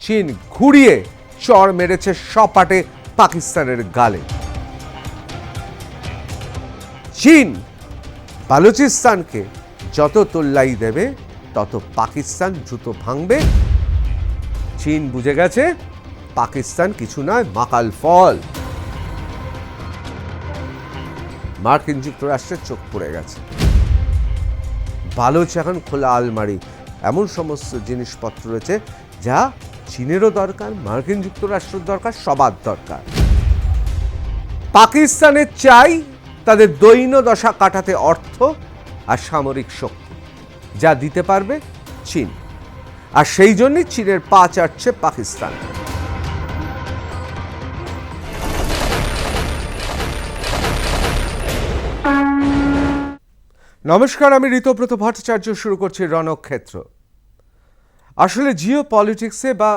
চীন ঘুরিয়ে চড় মেরেছে সপাটে পাকিস্তানের গালে। চীন বালুচিস্তানকে যত তোল্লাই দেবে তত পাকিস্তান দ্রুত ভাঙবে। চীন বুঝে গেছে পাকিস্তান কিছু নয়, মাকাল ফল। মার্কিন যুক্তরাষ্ট্রের চোখ পড়ে গেছে। বালুচ এখন খোলা আলমারি, এমন সমস্ত জিনিসপত্র রয়েছে যা চীনেরও দরকার, মার্কিন যুক্তরাষ্ট্রের দরকার, সবার দরকার। পাকিস্তানের চাই তাদের দৈন্য দশা কাটাতে অর্থ আর সামরিক শক্তি, যা দিতে পারবে চীন। আর সেই জন্যই চীনের পা চাটছে পাকিস্তান। নমস্কার, আমি ঋতব্রত ভট্টাচার্য। শুরু করছি রণক্ষেত্র। আসলে জিও পলিটিক্সে বা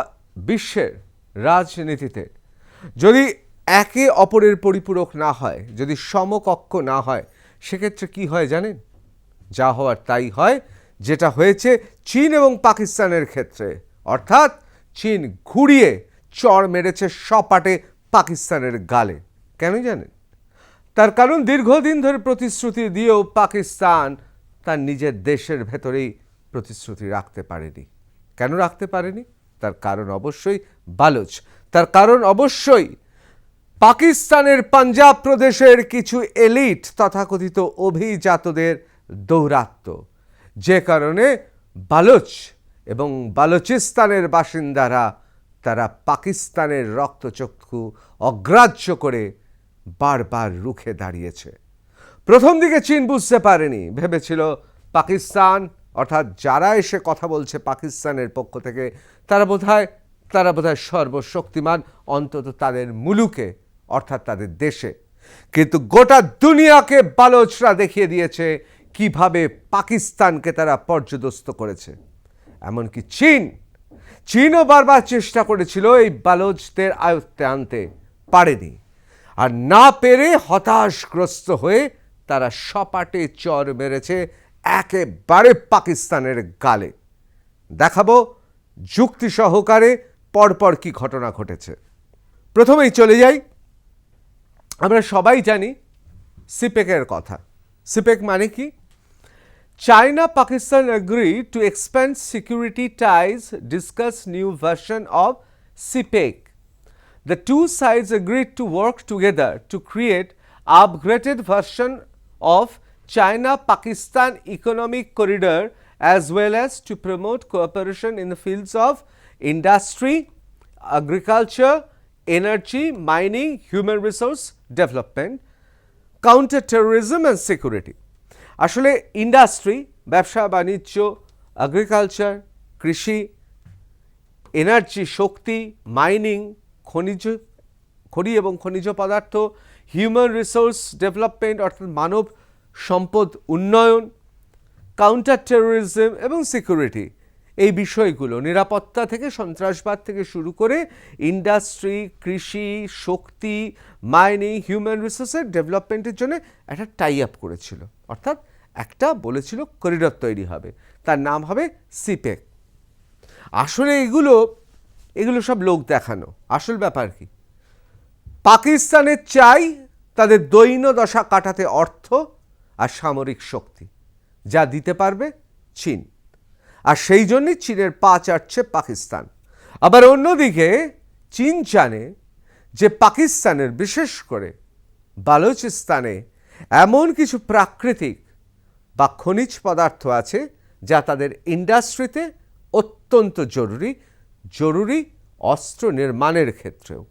বিশ্বের রাজনীতিতে যদি একে অপরের পরিপূরক না হয়, যদি সমকক্ষ না হয়, সেক্ষেত্রে কি হয় জানেন? যা হওয়ার তাই হয়, যেটা হয়েছে চীন এবং পাকিস্তানের ক্ষেত্রে। অর্থাৎ চীন ঘুরিয়ে চড় মেরেছে সপাটে পাকিস্তানের গালে। কেন জানেন? তার কারণ দীর্ঘদিন ধরে প্রতিশ্রুতি দিয়েও পাকিস্তান তার নিজের দেশের ভেতরেই প্রতিশ্রুতি রাখতে পারেনি। কেন রাখতে পারেনি? তার কারণ অবশ্যই বালুচ। তার কারণ অবশ্যই পাকিস্তানের পাঞ্জাব প্রদেশের কিছু এলিট তথাকথিত অভিজাতদের দৌরাত্ম্য, যে কারণে বালুচ এবং বালুচিস্তানের বাসিন্দারা তারা পাকিস্তানের রক্তচক্ষু অগ্রাহ্য করে বারবার রুখে দাঁড়িয়েছে। প্রথম দিকে চীন বুঝতে পারেনি, ভেবেছিল পাকিস্তান অর্থাৎ যারা এসে কথা বলছে পাকিস্তানের পক্ষ থেকে তারা বোধহয় সর্বশক্তিমান, অন্তত তাদের মুলুকে অর্থাৎ তাদের দেশে। কিন্তু গোটা দুনিয়াকে বালুচরা দেখিয়ে দিয়েছে কিভাবে পাকিস্তানকে তারা পর্যদস্ত করেছে। এমনকি চীনও বারবার চেষ্টা করেছিল এই বালুচদের আয়ত্তে আনতে, পারেনি। আর না পেরে হতাশগ্রস্ত হয়ে তারা সপাটে চড় মেরেছে একেবারে পাকিস্তানের গালে। দেখাবো যুক্তি সহকারে পরপর কি ঘটনা ঘটেছে। প্রথমেই চলে যাই, আমরা সবাই জানি সিপেকের কথা। সিপেক মানে কি? China Pakistan agreed to expand security ties, discuss new version of CPEC. The two sides agreed to work together to create upgraded version of China-Pakistan economic corridor, as well as to promote cooperation in the fields of industry, agriculture, energy, mining, human resource development, counter-terrorism and security. আসলে industry, ব্যবসা বাণিজ্য, agriculture, কৃষি, energy, শক্তি, mining, খনি এবং খনিজ পদার্থ, human resource development অর্থাৎ মানব সম্পদ উন্নয়ন, কাউন্টার টেরোরিজম এবং সিকিউরিটি, এই বিষয়গুলো নিরাপত্তা থেকে সন্ত্রাসবাদ থেকে শুরু করে ইন্ডাস্ট্রি, কৃষি, শক্তি, মাইনিং, হিউম্যান রিসোর্সের ডেভেলপমেন্টের জন্য একটা টাই আপ করেছিল। অর্থাৎ একটা বলেছিল করিডর তৈরি হবে, তার নাম হবে সিপেক। আসলে এগুলো সব লোক দেখানো। আসল ব্যাপার কি? পাকিস্তানের চাই তাদের দৈন্য দশা কাটাতে অর্থ আর সামরিক শক্তি, যা দিতে পারবে চীন। আর সেই জন্যই চীনের পা চাটছে পাকিস্তান। আবার অন্যদিকে চীন জানে যে পাকিস্তানের, বিশেষ করে বালুচিস্তানে এমন কিছু প্রাকৃতিক বা খনিজ পদার্থ আছে যা তাদের ইন্ডাস্ট্রিতে অত্যন্ত জরুরি অস্ত্র নির্মাণের ক্ষেত্রেও।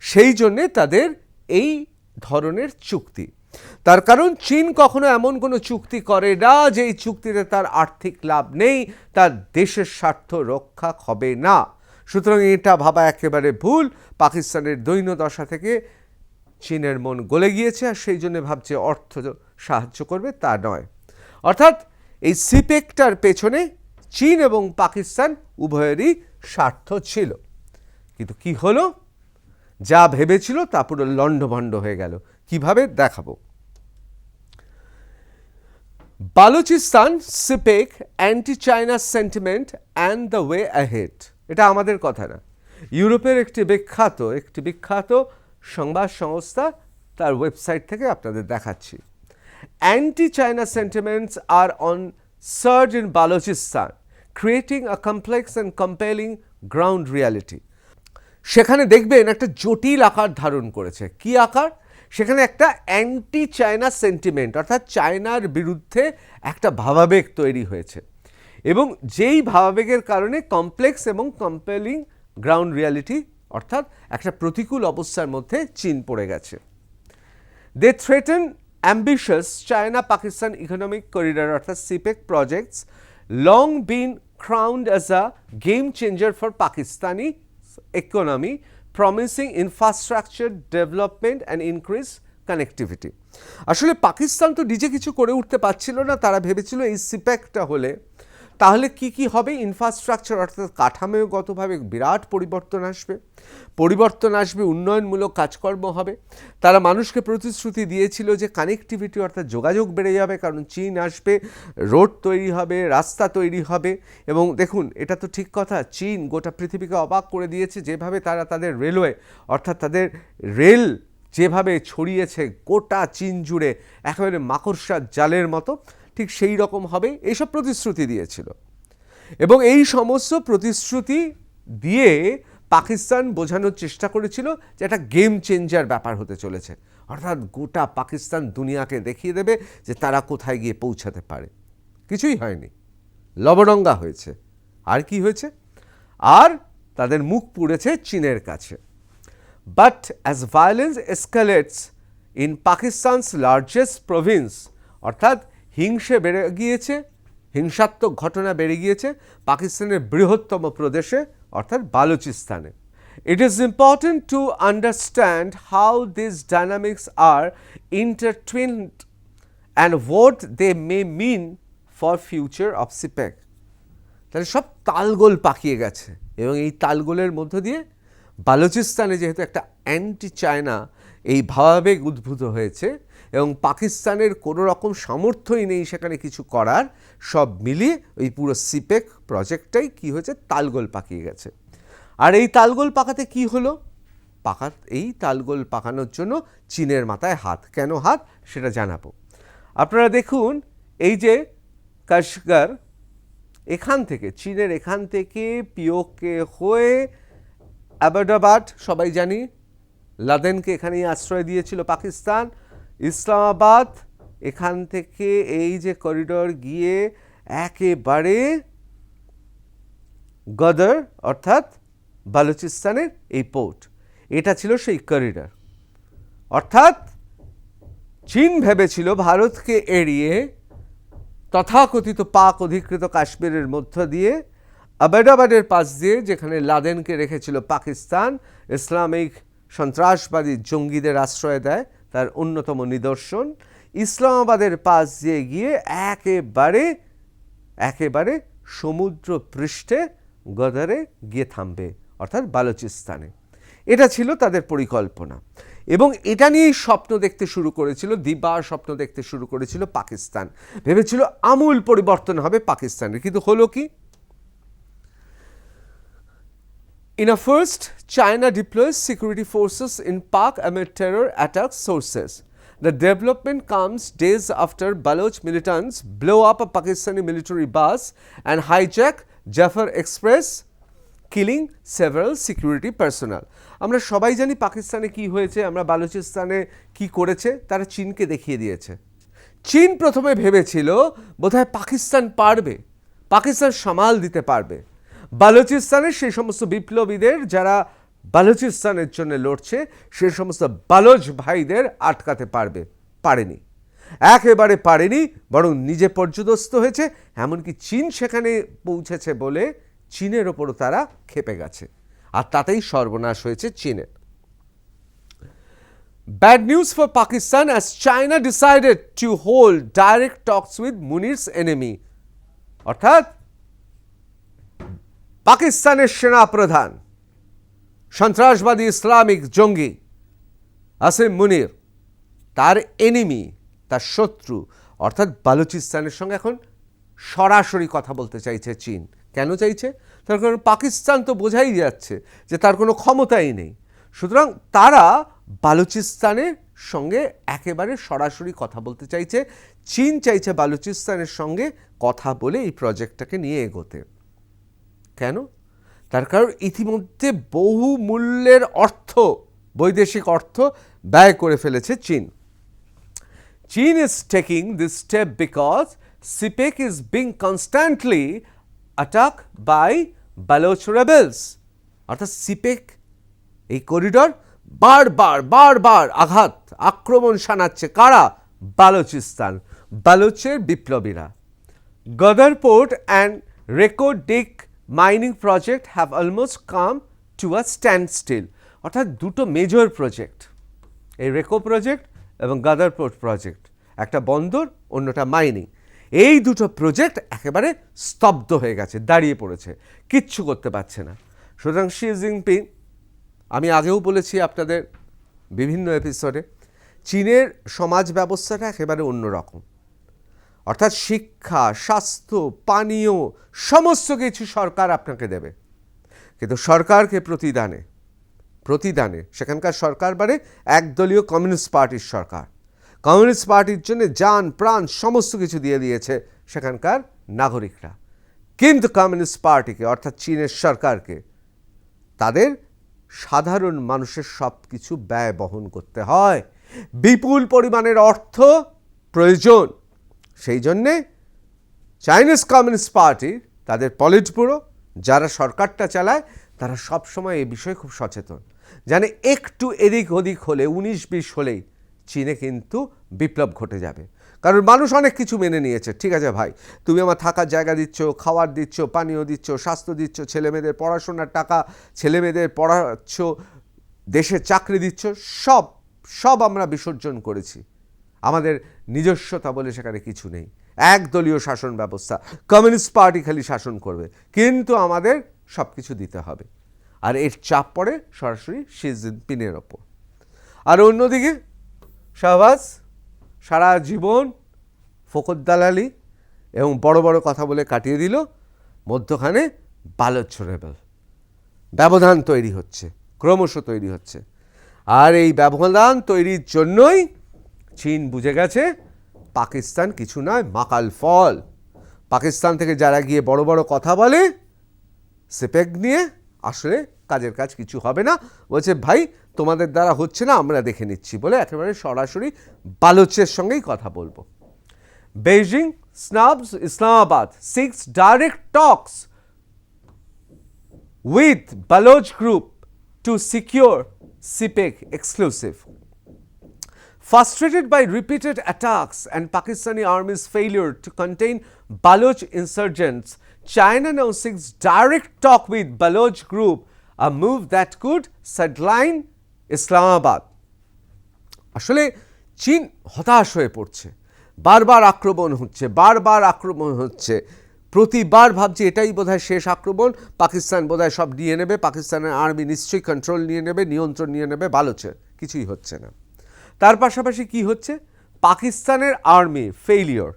সেই জন্যে তাদের এই ধরনের চুক্তি। তার কারণ চীন কখনো এমন কোনো চুক্তি করে না যে এই চুক্তিতে তার আর্থিক লাভ নেই, তার দেশের স্বার্থ রক্ষা হবে না। সুতরাং এটা ভাবা একেবারে ভুল। পাকিস্তানের দৈন্য দশা থেকে চীনের মন গলে গিয়েছে, আর সেই জন্য ভাবছে অর্থ সাহায্য করবে, তা নয়। অর্থাৎ এই সিপেকটার পেছনে চীন এবং পাকিস্তান উভয়েরই স্বার্থ ছিল। কিন্তু কি হলো? যা ভেবেছিল তা পুরো লণ্ডভণ্ড হয়ে গেল। কিভাবে দেখাবো। Balochistan সিপেক anti China sentiment and the way ahead, এটা আমাদের কথা না, ইউরোপের একটি বিখ্যাত সংবাদ সংস্থা তার ওয়েবসাইট থেকে আপনাদের দেখাচ্ছি। Anti-China sentiments are on surge in Balochistan, creating a complex and compelling ground reality. সেখানে দেখবেন একটা জটিল আকার ধারণ করেছে। কি আকার? সেখানে একটা অ্যান্টি চায়না সেন্টিমেন্ট, অর্থাৎ চায়নার বিরুদ্ধে একটা ভাবাবেগ তৈরি হয়েছে, এবং যেই ভাবাবেগের কারণে কমপ্লেক্স এবং কম্পেলিং গ্রাউন্ড রিয়ালিটি, অর্থাৎ একটা প্রতিকূল অবস্থার মধ্যে চীন পড়ে গেছে। দে threaten ambitious China-Pakistan economic corridor অর্থাৎ CPEC projects long been crowned as a game changer for Pakistani economy, promising infrastructure development and increased connectivity. আসলে পাকিস্তান তো নিজে কিছু করে উঠতে পারছিল না, তারা ভেবেছিল এই সিপ্যাকটা হলে তাহলে কি হবে, ইনফ্রাস্ট্রাকচার অর্থাৎ কাঠামোগতভাবে বিরাট পরিবর্তন আসবে, উন্নয়নমূলক কাজকর্ম হবে। তারা মানুষকে প্রতিশ্রুতি দিয়েছিল যে কানেক্টিভিটি অর্থাৎ যোগাযোগ বেড়ে যাবে, কারণ চীন আসবে, রোড তৈরি হবে, রাস্তা তৈরি হবে। এবং দেখুন, এটা তো ঠিক কথা, চীন গোটা পৃথিবীকে অবাক করে দিয়েছে যেভাবে তারা তাদের রেলওয়ে অর্থাৎ তাদের রেল যেভাবে ছড়িয়েছে গোটা চীন জুড়ে একেবারে মাকড়সার জালের মতো, ঠিক সেই রকম হবে এইসব প্রতিশ্রুতি দিয়েছিল। এবং এই সমস্ত প্রতিশ্রুতি দিয়ে পাকিস্তান বোঝানোর চেষ্টা করেছিল যে একটা গেম চেঞ্জার ব্যাপার হতে চলেছে, অর্থাৎ গোটা পাকিস্তান দুনিয়াকে দেখিয়ে দেবে যে তারা কোথায় গিয়ে পৌঁছাতে পারে। কিছুই হয়নি, লবডঙ্গা হয়েছে। আর কি হয়েছে? আর তাদের মুখ পুড়েছে চীনের কাছে। But as violence escalates in Pakistan's largest province, অর্থাৎ হিংসাত্মক ঘটনা বেড়ে গিয়েছে পাকিস্তানের বৃহত্তম প্রদেশে অর্থাৎ বালুচিস্তানে। It is important to understand how this dynamics are intertwined and what they may mean for future of CPEC. তাহলে সব তালগোল পাকিয়ে গেছে, এবং এই তালগোলের মধ্য দিয়ে বালুচিস্তানে যেহেতু একটা অ্যান্টি চায়না এই ভাবাবেগ উদ্ভূত হয়েছে, এবং পাকিস্তানের কোনো রকম সামর্থ্যই নেই সেখানে কিছু করার, সব মিলিয়ে ওই পুরো সিপেক প্রজেক্টটাই কি হয়েছে, তালগোল পাকিয়ে গেছে। আর এই তালগোল পাকাতে কি হলো? এই তালগোল পাকানোর জন্য চীনের মাথায় হাত। কেন হাত সেটা জানাবো। আপনারা দেখুন, এই যে কাশগার, চীনের এখান থেকে পিওকে হয়ে আহমেদাবাদ, সবাই জানি লাদেনকে এখানেই আশ্রয় দিয়েছিল পাকিস্তান, ইসলামাবাদ, এখান থেকে এই যে করিডোর গিয়ে একেবারে গদর অর্থাৎ বালুচিস্তানের এই পোর্ট, এটা ছিল সেই করিডোর। অর্থাৎ চীন ভেবেছিল ভারতকে এড়িয়ে তথাকথিত পাক অধিকৃত কাশ্মীরের মধ্য দিয়ে আহমেদাবাদের পাশ দিয়ে, যেখানে লাদেনকে রেখেছিল পাকিস্তান, ইসলামিক সন্ত্রাসবাদী জঙ্গিদের আশ্রয় দেয়, তার অন্যতম নিদর্শন, ইসলামাবাদের পাশ দিয়ে গিয়ে একেবারে সমুদ্র পৃষ্ঠে গদরে গিয়ে থামবে, অর্থাৎ বালুচিস্তানে। এটা ছিল তাদের পরিকল্পনা, এবং এটা নিয়েই স্বপ্ন দেখতে শুরু করেছিল পাকিস্তান। ভেবেছিল আমূল পরিবর্তন হবে পাকিস্তানের, কিন্তু হলো কি? In a first, China deploys security forces in Pak amid terror attack sources. The development comes days after Baloch militants blow up a Pakistani military bus and hijack Jafar Express, killing several security personnel. আমরা সবাই জানি পাকিস্তানে কি হয়েছে, আমরা বালুচিস্তানে কি করেছে, তারা চীনকে দেখিয়ে দিয়েছে। চীন প্রথমে ভেবেছিল বোধহয় পাকিস্তান সামাল দিতে পারবে। বালুচিস্তানের সেই সমস্ত বিপ্লবীদের যারা বালুচিস্তানের জন্য লড়ছে, সেই সমস্ত বালোচ ভাইদের আটকাতে পারেনি, বরং নিজে পর্যুদস্ত হয়েছে। এমনকি চীন সেখানে পৌঁছেছে বলে চীনের ওপরও তারা ক্ষেপে গেছে, আর তাতেই সর্বনাশ হয়েছে চীনের। Bad news for Pakistan as China decided to hold direct talks with Munir's enemy, অর্থাৎ পাকিস্তানের সেনাপ্রধান সন্ত্রাসবাদী ইসলামিক জঙ্গি আসিম মুনির, তার এনিমি, তার শত্রু অর্থাৎ বালুচিস্তানের সঙ্গে এখন সরাসরি কথা বলতে চাইছে চীন। কেন চাইছে? তার কারণ পাকিস্তান তো বোঝাই যাচ্ছে যে তার কোনো ক্ষমতাই নেই। সুতরাং তারা বালুচিস্তানের সঙ্গে একেবারে সরাসরি কথা বলতে চাইছে। চীন চাইছে বালুচিস্তানের সঙ্গে কথা বলে এই প্রজেক্টটাকে নিয়ে এগোতে। কেন? তার কারণ ইতিমধ্যে বহু মূল্যের অর্থ, বৈদেশিক অর্থ ব্যয় করে ফেলেছে চীন। China is taking this step because CPEC is being constantly attacked by Baloch rebels. অর্থাৎ সিপেক এই করিডর বারবার আক্রমণ শানাচ্ছে কারা? বালুচিস্তান, বালুচের বিপ্লবীরা। Gwadar port and Reko Diq mining project have almost come to a standstill. অর্থাৎ দুটো মেজর প্রজেক্ট, এই রেকো প্রজেক্ট এবং গদর পোর্ট প্রজেক্ট, একটা বন্দর, অন্যটা মাইনিং, এই দুটো প্রজেক্ট একেবারে স্তব্ধ হয়ে গেছে, দাঁড়িয়ে পড়েছে, কিচ্ছু করতে পারছে না। সুতরাং শি জিনপিং, আমি আগেও বলেছি আপনাদের বিভিন্ন এপিসোডে, চীনের সমাজ ব্যবস্থাটা একেবারে অন্যরকম। অর্থাৎ শিক্ষা, স্বাস্থ্য, পানীয় সমস্ত কিছু সরকার আপনাকে দেবে, কিন্তু সরকারকে প্রতিদানে সেখানকার সরকার মানে একদলীয় কমিউনিস্ট পার্টির সরকার। কমিউনিস্ট পার্টির জন্য জান প্রাণ সমস্ত কিছু দিয়ে দিয়েছে সেখানকার নাগরিকরা। কিন্তু কমিউনিস্ট পার্টিকে অর্থাৎ চীনের সরকারকে তাদের সাধারণ মানুষের সব কিছু ব্যয় বহন করতে হয়, বিপুল পরিমাণের অর্থ প্রয়োজন। সেই জন্যে চাইনিজ কমিউনিস্ট পার্টি, তাদের পলিট ব্যুরো, যারা সরকারটা চালায়, তারা সবসময় এই বিষয়ে খুব সচেতন, জানে একটু এদিক ওদিক হলে, 19-20 হলেই চীনে কিন্তু বিপ্লব ঘটে যাবে। কারণ মানুষ অনেক কিছু মেনে নিয়েছে। ঠিক আছে ভাই, তুমি আমার থাকার জায়গা দিচ্ছ, খাবার দিচ্ছ, পানীয় দিচ্ছ, স্বাস্থ্য দিচ্ছ, ছেলেমেয়েদের পড়াশোনার টাকা, ছেলেমেয়েদের পড়াচ্ছ, দেশে চাকরি দিচ্ছ, সব আমরা বিসর্জন করেছি। আমাদের নিজস্বতা বলে সেখানে কিছু নেই, একদলীয় শাসন ব্যবস্থা, কমিউনিস্ট পার্টি খালি শাসন করবে, কিন্তু আমাদের সব কিছু দিতে হবে। আর এর চাপ পড়ে সরাসরি শি জিনপিংয়ের ওপর। আর অন্যদিকে শাহবাজ সারা জীবন ফকর দালালি এবং বড় কথা বলে কাটিয়ে দিল, মধ্যখানে বালোচ রেবেল। ব্যবধান তৈরি হচ্ছে, ক্রমশ তৈরি হচ্ছে। আর এই ব্যবধান তৈরির জন্যই চীন বুঝে গেছে পাকিস্তান কিছু নয়, মাকাল ফল। পাকিস্তান থেকে যারা গিয়ে বড় কথা বলে সিপেক নিয়ে, আসলে কাজের কাজ কিছু হবে না, বলছে ভাই তোমাদের দ্বারা হচ্ছে না, আমরা দেখে নিচ্ছি বলে একেবারে সরাসরি বালোচের সঙ্গেই কথা বলবো। Beijing snubs Islamabad, seeks direct talks with Baloch group to secure CPEC exclusive. Frustrated by repeated attacks and Pakistani army's failure to contain Baloch insurgents, China now seeks direct talk with Baloch group, a move that could sideline Islamabad. আসলে চীন হতাশ হয়ে পড়ছে, বারবার আক্রমণ হচ্ছে, প্রতিবার ভাবছে এটাই বোধহয় শেষ আক্রমণ, পাকিস্তান বোধহয় সব নিয়ে নেবে, পাকিস্তানের আর্মি নিশ্চয়ই কন্ট্রোল নিয়ে নেবে, নিয়ন্ত্রণ নিয়ে নেবে বালোচের। কিছুই হচ্ছে না। তার পাশাপাশি কি হচ্ছে, পাকিস্তানের আর্মি ফেইলিওর।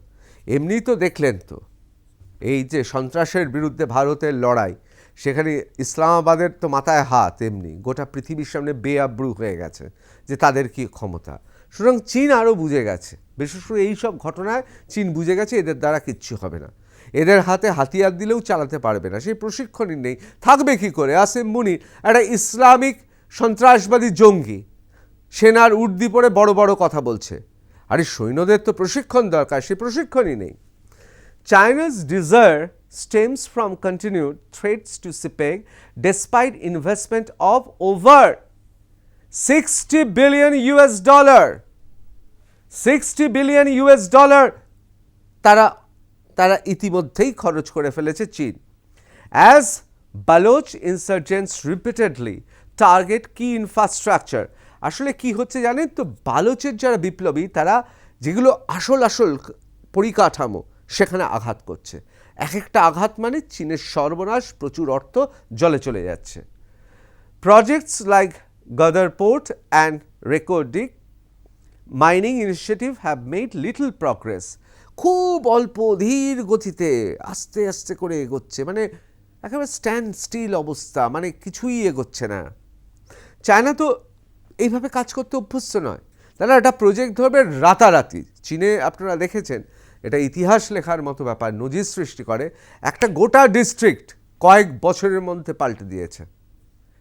এমনি তো দেখলেন তো এই যে সন্ত্রাসের বিরুদ্ধে ভারতের লড়াই, সেখানে ইসলামাবাদের তো মাথায় হাত, এমনি গোটা পৃথিবীর সামনে বেআব্রু হয়ে গেছে যে তাদের কি ক্ষমতা। সুতরাং চীন আরও বুঝে গেছে, বিশেষ করে এই সব ঘটনায় চীন বুঝে গেছে এদের দ্বারা কিচ্ছু হবে না, এদের হাতে হাতিয়ার দিলেও চালাতে পারবে না, সেই প্রশিক্ষণই নেই, থাকবে কি করে? আসিম মুনির একটা ইসলামিক সন্ত্রাসবাদী জঙ্গি, সেনার উর্দি পরে বড় কথা বলছে। আরে সৈন্যদের তো প্রশিক্ষণ দরকার, সেই প্রশিক্ষণই নেই। China's desire stems from continued threats to CPEC despite investment of over $60 billion $60 billion তারা ইতিমধ্যেই খরচ করে ফেলেছে চীন। As Baloch insurgents repeatedly target key infrastructure, আসলে কি হচ্ছে জানেন তো, বালোচের যারা বিপ্লবী তারা যেগুলো আসল পরিকাঠামো সেখানে আঘাত করছে। একটা আঘাত মানে চীনের সর্বনাশ, প্রচুর অর্থ জলে চলে যাচ্ছে। Projects like Gwadar port and Reko Diq mining initiative have made little progress. খুব অল্প ধীর গতিতে আস্তে করে এগোচ্ছে, মানে একেবারে স্ট্যান্ড স্টিল অবস্থা, মানে কিছুই এগোচ্ছে না। চায়না তো এইভাবে কাজ করতে অভ্যস্ত নয়, তারা একটা প্রজেক্ট ধরবে রাতারাতি। চীনে আপনারা দেখেছেন, এটা ইতিহাস লেখার মতো ব্যাপার, নজির সৃষ্টি করে, একটা গোটা ডিস্ট্রিক্ট কয়েক বছরের মধ্যে পাল্টে দিয়েছে।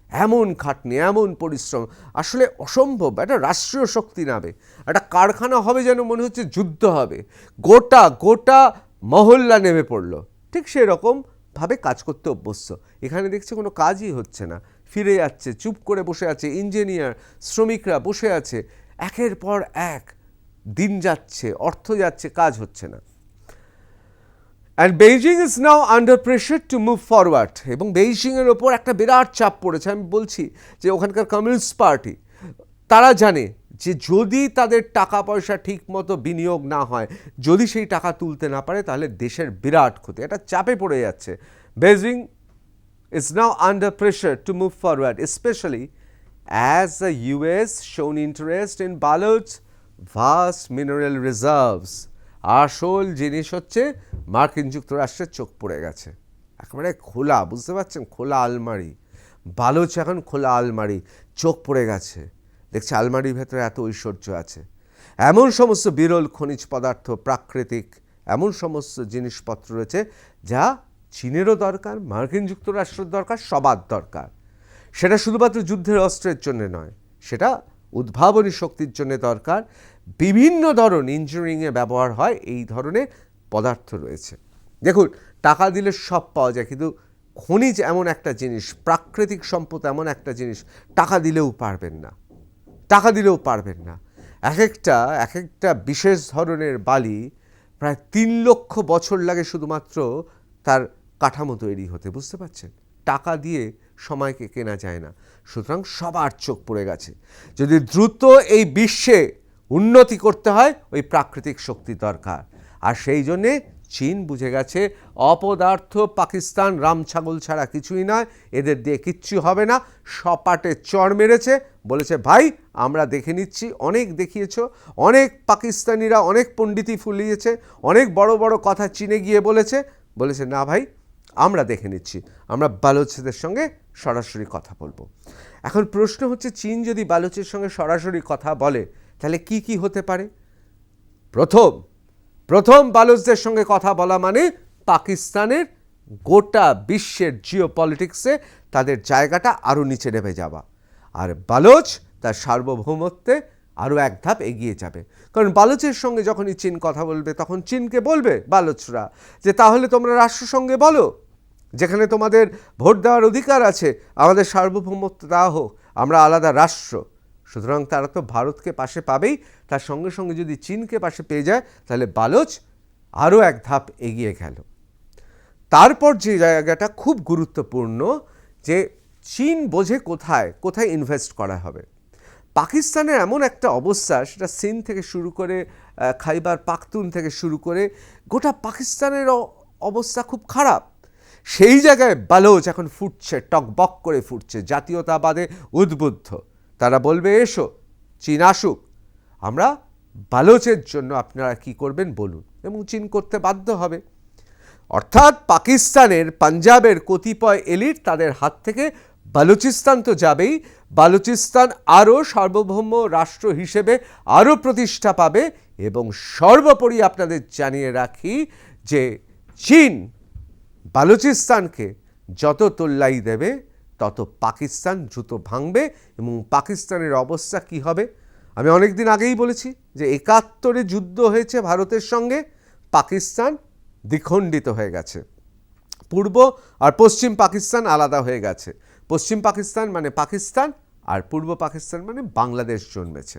এমন খাটনি, এমন পরিশ্রম, আসলে অসম্ভব। একটা রাষ্ট্রীয় শক্তি নামে একটা কারখানা হবে, যেন মনে হচ্ছে যুদ্ধ হবে, গোটা গোটা মহল্লা নেমে পড়লো। ঠিক সেরকমভাবে কাজ করতে অভ্যস্ত। এখানে দেখছে কোনো কাজই হচ্ছে না, ফিরে যাচ্ছে, চুপ করে বসে আছে ইঞ্জিনিয়ার, শ্রমিকরা বসে আছে, একের পর এক দিন যাচ্ছে, অর্থ যাচ্ছে, কাজ হচ্ছে না। And Beijing is now under pressure to move forward. এবং বেইজিংয়ের ওপর একটা বিরাট চাপ পড়েছে। আমি বলছি যে ওখানকার কমিউনিস্ট পার্টি, তারা জানে যে যদি তাদের টাকা পয়সা ঠিক মতো বিনিয়োগ না হয়, যদি সেই টাকা তুলতে না পারে, তাহলে দেশের বিরাট ক্ষতি। এটা চাপে পড়ে যাচ্ছে। Beijing is now under pressure to move forward, especially as the US shown interest in Baloch's vast mineral reserves. আসল জিনিস হচ্ছে মার্কিন যুক্তরাষ্ট্রের চোখ পড়ে গেছে, একেবারে খোলা, বুঝতে পারছেন, খোলা আলমারি। বালোচ এখন খোলা আলমারি, চোখ পড়ে গেছে, দেখছে আলমারির ভেতরে এত ঐশ্বর্য আছে, এমন সমস্ত বিরল খনিজ পদার্থ, প্রাকৃতিক এমন সমস্ত জিনিসপত্র রয়েছে যা চীনেরও দরকার, মার্কিন যুক্তরাষ্ট্রের দরকার, সবার দরকার। সেটা শুধুমাত্র যুদ্ধের অস্ত্রের জন্য নয়, সেটা উদ্ভাবনী শক্তির জন্য দরকার। বিভিন্ন ধরন ইঞ্জিনিয়ারিংয়ে ব্যবহার হয় এই ধরনের পদার্থ রয়েছে। দেখুন, টাকা দিলে সব পাওয়া যায়, কিন্তু খনিজ এমন একটা জিনিস, প্রাকৃতিক সম্পদ এমন একটা জিনিস, টাকা দিলেও পারবেন না, টাকা দিলেও পারবেন না। এক একটা বিশেষ ধরনের বালি প্রায় 3 লক্ষ বছর লাগে শুধুমাত্র তার কাঠামো তৈরি হতে, বুঝতে পারছেন? টাকা দিয়ে সময়কে কেনা যায় না। সুতরাং সবার চোখ পড়ে গেছে, যদি দ্রুত এই বিশ্বে উন্নতি করতে হয়, ওই প্রাকৃতিক শক্তি দরকার। আর সেই জন্যে চীন বুঝে গেছে অপদার্থ পাকিস্তান রামছাগল ছাড়া কিছুই নয়, এদের দিয়ে কিচ্ছু হবে না। সপাটে চড় মেরেছে, বলেছে ভাই আমরা দেখে নিচ্ছি, অনেক দেখিয়েছ, অনেক পাকিস্তানিরা অনেক পণ্ডিতি ফুলিয়েছে, অনেক বড় বড় কথা চীনে গিয়ে বলেছে না ভাই আমরা দেখে নিচ্ছি, আমরা বালোচদের সঙ্গে সরাসরি কথা বলবো। এখন প্রশ্ন হচ্ছে, চীন যদি বালোচের সঙ্গে সরাসরি কথা বলে তাহলে কি কি হতে পারে? প্রথম বালোচদের সঙ্গে কথা বলা মানে পাকিস্তানের গোটা বিশ্বের জিও পলিটিক্সে তাদের জায়গাটা আরও নিচে নেমে যাওয়া, আর বালোচ তার সার্বভৌমত্বে আরও এক ধাপ এগিয়ে যাবে। কারণ বালোচের সঙ্গে যখনই চীন কথা বলবে, তখন চীনকে বলবে বালোচরা যে তাহলে তোমরা রাষ্ট্রসংঘে বলো, যেখানে তোমাদের ভোট দেওয়ার অধিকার আছে, আমাদের সার্বভৌমত্ব দেওয়া হোক, আমরা আলাদা রাষ্ট্র। সুতরাং তারা তো ভারতকে পাশে পাবেই, তার সঙ্গে সঙ্গে যদি চীনকে পাশে পেয়ে যায়, তাহলে বালোচ আরও এক ধাপ এগিয়ে গেল। তারপর যে জায়গাটা খুব গুরুত্বপূর্ণ, যে চীন বোঝে কোথায় কোথায় ইনভেস্ট করা হবে। পাকিস্তানের এমন একটা অবস্থা, সেটা সিন্ধ থেকে শুরু করে খাইবার পাখতুন থেকে শুরু করে গোটা পাকিস্তানের অবস্থা খুব খারাপ। সেই জায়গায় বালোচ এখন ফুটছে, টকবক করে ফুটছে, জাতীয়তাবাদে উদ্বুদ্ধ। তারা বলবে এসো, চীন আসুক, আমরা বালোচের জন্য আপনারা কি করবেন বলুন, এবং চীন করতে বাধ্য হবে। অর্থাৎ পাকিস্তানের পাঞ্জাবের কতিপয় এলিট, তাদের হাত থেকে বালুচিস্তান তো যাবেই, বালুচিস্তান আরও সার্বভৌম রাষ্ট্র হিসেবে আরও প্রতিষ্ঠা পাবে। এবং সর্বোপরি আপনাদের জানিয়ে রাখি যে চীন বালুচিস্তানকে যত তোল্লাই দেবে, তত পাকিস্তান দ্রুত ভাঙবে। এবং পাকিস্তানের অবস্থা কি হবে, আমি অনেক দিন আগেই বলেছি যে 71-এ যুদ্ধ হয়েছে ভারতের সঙ্গে, পাকিস্তান দ্বিখণ্ডিত হয়ে গেছে, পূর্ব আর পশ্চিম পাকিস্তান আলাদা হয়ে গেছে। পশ্চিম পাকিস্তান মানে পাকিস্তান, আর পূর্ব পাকিস্তান মানে বাংলাদেশ জন্মেছে।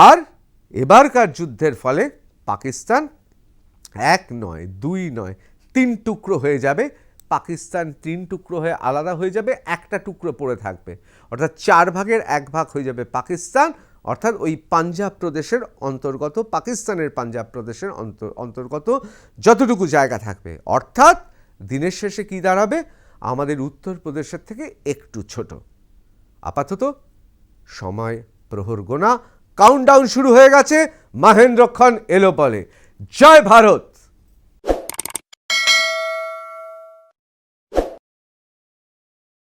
আর এবারকার যুদ্ধের ফলে পাকিস্তান 1 নয় 2 নয় 3 টুকরো হয়ে যাবে। পাকিস্তান 3 টুকরো হয়ে আলাদা হয়ে যাবে, একটা টুকরো পড়ে থাকবে, অর্থাৎ 4 ভাগের 1 ভাগ হয়ে যাবে পাকিস্তান, অর্থাৎ ওই পাঞ্জাব প্রদেশের অন্তর্গত, পাকিস্তানের পাঞ্জাব প্রদেশের অন্তর্গত যতটুকু জায়গা থাকবে। অর্থাৎ দিনের শেষে কি দাঁড়াবে, আমাদের উত্তরপ্রদেশের থেকে একটু ছোট। আপাতত সময় প্রহর গোনা, কাউন্টডাউন শুরু হয়ে গেছে, মহেন্দ্রক্ষণ এলো বলে। জয় ভারত।